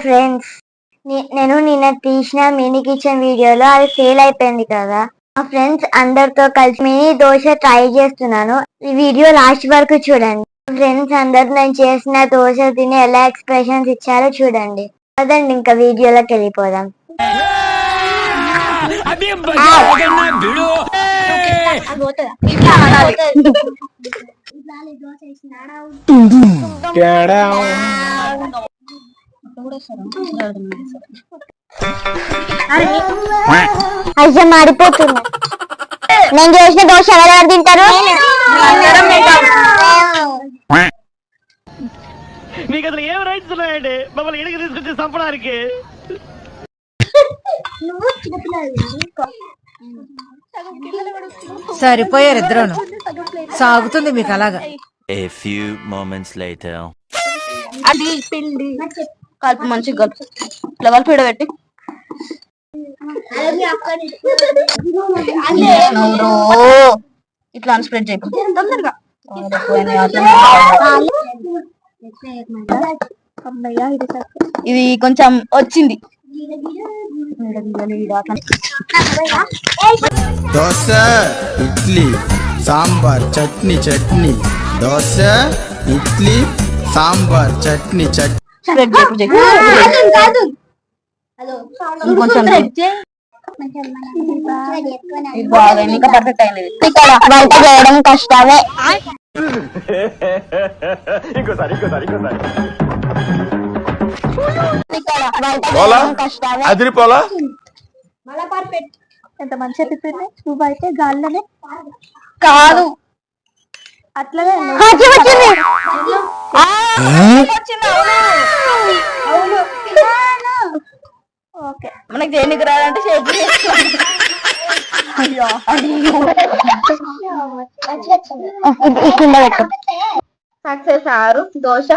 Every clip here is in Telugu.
ఫ్రెండ్స్, నేను నిన్న తీసిన మినీ కిచెన్ వీడియోలో అది ఫెయిల్ అయిపోయింది కదా. మా ఫ్రెండ్స్ అందరితో కలిసి మినీ దోశ ట్రై చేస్తున్నాను. ఈ వీడియో లాస్ట్ వరకు చూడండి. ఫ్రెండ్స్ అందరు నేను చేసిన దోశ తిని ఎలా ఎక్స్ప్రెషన్స్ ఇచ్చారో చూడండి. అదండి ఇంకా వీడియోలోకి వెళ్ళిపోదాం. అయితే మాడిపోతుంది. నేను చేసిన దోశ ఎవరెవరు తింటారు? మీకు అసలు ఏం రైట్స్ ఉన్నాయండి మమ్మల్ని ఎడికి తీసుకొచ్చి చంపడానికి? సరిపోయారు ఇద్దరును. సాగుతుంది మీకు అలాగా. A few moments later. అది పిండి కలుపు మంచిగా కలుపు. ఇట్లా కలిపి పెట్టి ఇట్లా అన్స్ప్రెడ్ చేయకు తొందరగా. ఇది కొంచెం వచ్చింది. దోశ, ఇడ్లీ, సాంబార్, చట్నీ చట్నీ. దోశ, ఇడ్లీ, సాంబార్, చట్నీ చట్నీ. కొంచెం బాగా ఇంకా పర్ఫెక్ట్ అయింది. వంట చేయడం కష్టమే. అదిరిపోలా ఎంత మంచిగా తిప్పింది. నువ్వైతే గాల్లోనే కాదు అట్లనే ఓకే. మనకి దేనికి రాదంటే success 6 dosa.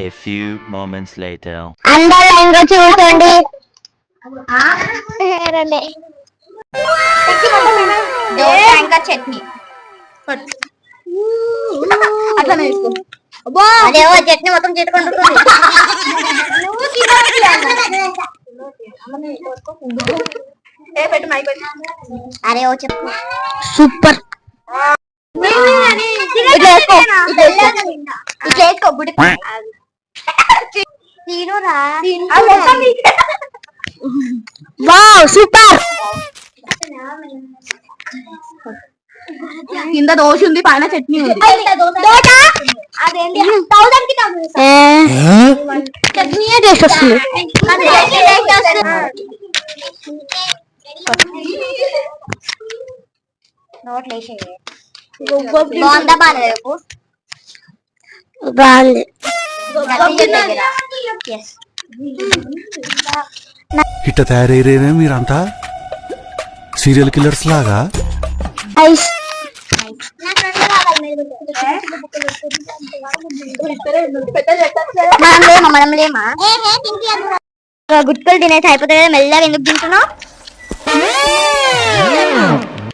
A few moments later. అందరూ లైన్గా చూడండి. దోశ ఇంకా చట్నీ అట్లానే వేసుకో. అదేవో చట్నీ మొత్తం చేతుకుంటుంది. అరే ఓ చెప్పు. సూపర్. Wow super. కింద దోశ ఉంది, పైన చట్నీ ఉంది. చట్నీ టేస్ట్ వస్తుంది. నోట్లేసే బాగుందా? బాగాలేదు. బాగుంది. ఇట్ట తయారయ్యేనే మీరంతా సీరియల్ కిల్లర్స్ లాగా. మనం లేమా? గుట్కలు తినేసి అయిపోతుంది కదా, మెల్లగా ఎందుకు తింటున్నావు?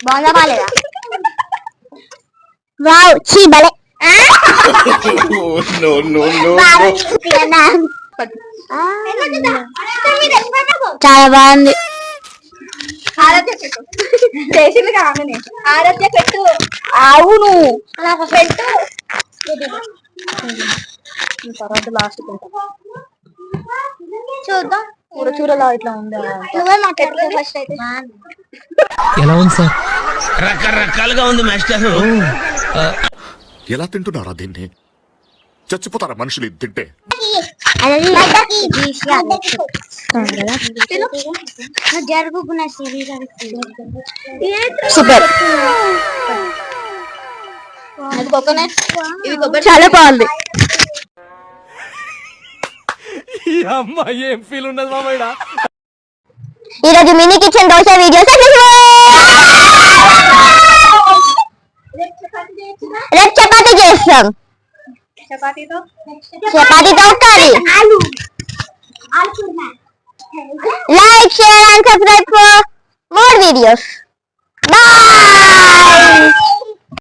బాగుందా? బాగాలేదా? వావ్ చీ భలే. చాలా బాగుంది. చేసింది కాగానే ఆరాధ్య పెట్టు. అవును పెట్టు. తర్వాత లాస్ట్ చూద్దాం. కూరచూరలా ఇట్లా ఉందా? నువ్వే మాట్లాడు ఫస్ట్ అయితే. ఎలా ఉంది సార్? రకరకాలుగా ఉంది మాస్టర్. ఎలా తింటున్నారా దీన్ని? చచ్చిపోతారా మనుషులు ఇది తింటే? సూపర్. చాలా బాగుంది. ఈ అమ్మాయి ఏం ఫీల్ ఉన్నది మామయ్య? ఈ రోజు మినీ కిచెన్ దోశ వీడియో రేపు చపాతీ చేస్తాం. చపాతీతో curry. Like, share and subscribe for more videos.